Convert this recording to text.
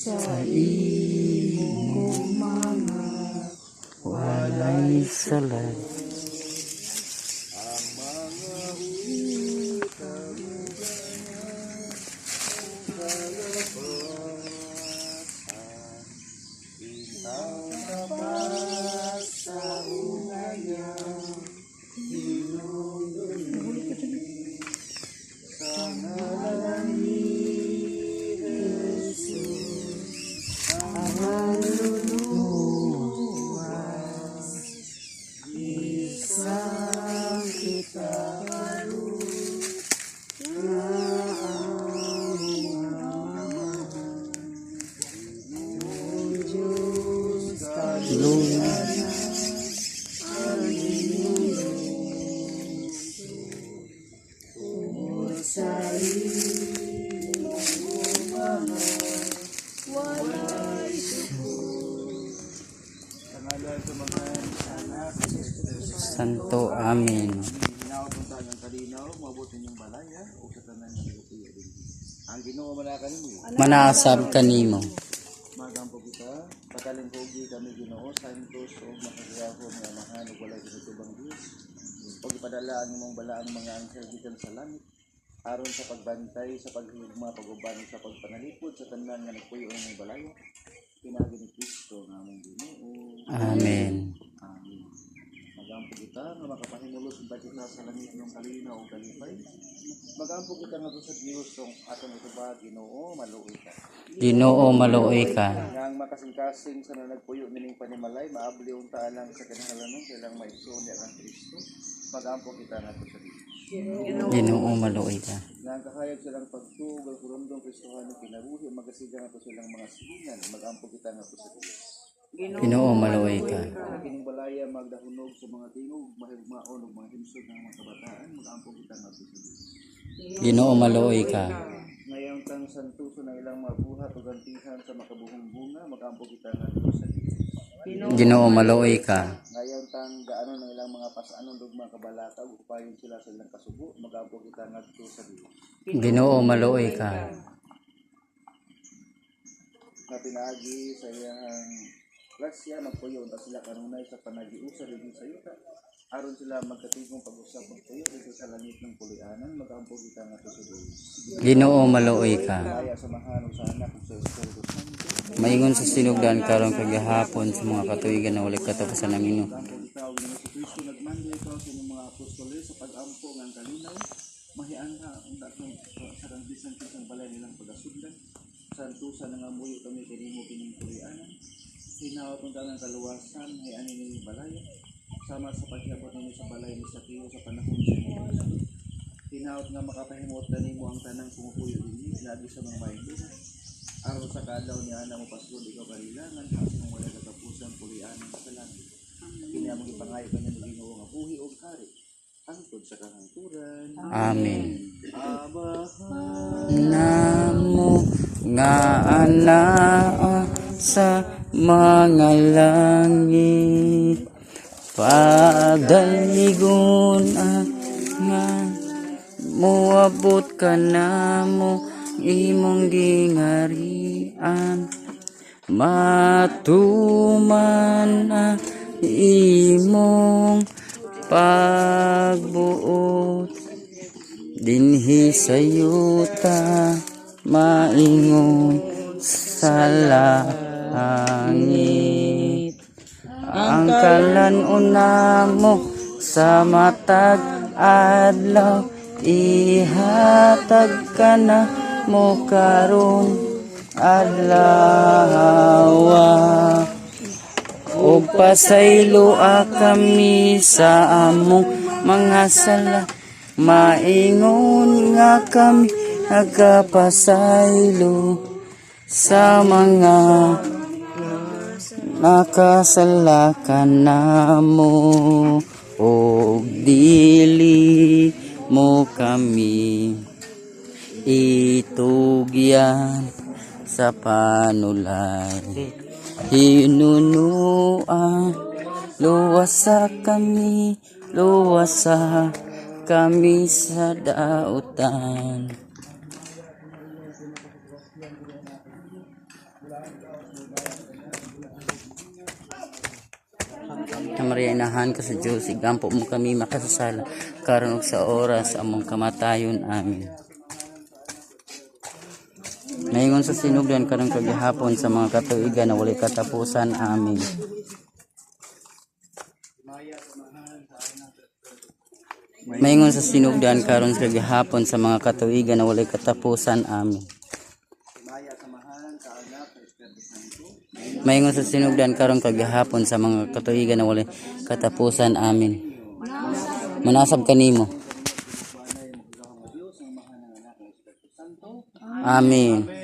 sa imong mga walay sala. Santo, amin. Manasab kanimo. Magampo kita, pagkalimpogi kami Ginoo, santos o makagiraho ng amahan o walay pinutubang Diyos. Pag ipadala ang imong balaang mga anghel gikan sa langit, aron sa pagbantay, sa paghigugma, paguban, sa pagpanalipod, sa tanan nga nagpuyo ang imong balaya. Pinagi ni Kristo nga among Ginoo. Amen. Amen. Magampo kita nga makapahimulos ang kita sa langit ng kalinaw o kalipay. Magampo kita nga sa Diyos kung atong ituba, Ginoo, maluoy ka. Ginoo, maluoy ka. Ngang makasing-kasing sa nagpuyo nining panimalay, maabli unta lang sa kinahanglanon kailang maigsoon niya ang Kristo. Magampo kita nga sa Diyos. Ginoo, maluoy ka. Ngang kahayag silang pagtuog ang kurundong Kristohan ng kinabuhi, magasigang ato silang mga silingan. Magampo kita nga sa Diyos. Ginoo, maluoy ka. Kining balaya magdahunog sa mga tingog, mahigmaon ug mga himsog ng mga kabataan, magampo kita nga sa Diyos. Ginoo, maluoy ka. Ngayong tang santuso ng ilang mga buhat o gantihan sa makabuhong bunga, magampo kita nga sa Diyos. Ginoo, maluoy ka. Ngayon tang gaano ng ilang mga pasanon ug mga kabalata ug upayon sila sa ilang kasugo, magampo kita ngadto sa Dios. Ginoo, maluoy ka. Na pinaagi sa iyang grasya, magpuyo unta sila kanunay sa panagiusa dinhi sa yuta. Aron sila magkatigong pag-usap magpuyo dito sa langit ng pulianan, magampo kita ngadto sa Dios. Ginoo, maluoy ka. Kaya samahan ug sa anak ug sa Espiritu Santo. Maingon sa sinugdan karon kagahapon sa mga katuigan na walay katapusan ng Ginoo. Magampo kita ug si Kristo nagmando ito sa inyong mga apostoles sa pag-ampo ng kalinaw. Mahianda ang dakong sa kanbisan kisang balay nilang pagasugdan. Santusan nga muyo kami kanimo kining pulianan. Hinaot ang tanang kaluwasan, hayani nining balay. Sama sa paghiyabot ninyo sa balay ni Sakeo sa panahon sa mga hinaot nga makapahimot na nimo ang tanang pumupuyo dinhi, lagi sa mga maigduna. Araw sa kadlaw ni ana mo pasud ikaw kailangan hasta mong wala katapusan pulianan sa langit. Kini among ipangayo kanya ni Ginoo nga buhi og hari angkod sa kahangturan. Amen. Amahan Namo nga anaa sa mga langit, padaligon nga muabot ka namo imong gingarian, matuman na imong pagbuot dinhi sa yuta, maingon sa langit. Ang kalan-una mo sa matag adlaw, ihatag ka na mo karong adlaw. O pasaylo kami sa among mga sala, maingon nga kami nagkapasaylo sa mga nakasala ka namo, o dili mo kami itugyan sa panulay. Hinunuan, luwasa kami sa dautan. Na Maria, inahan ka sa Diyos, igampo mo kami makasasala, karon ug sa oras among kamatayon. Amen. Naingon sa sinugdan karong kagihapon sa mga katuigan na walay katapusan. Amen. Maingon sa sinugdan karon sa kagihapon sa mga katuigan na walay katapusan. Amen. Maingon sa sinugdan karon kagihapon sa mga katuigan na walay katapusan. Amen. Manasab kanimo. Amen.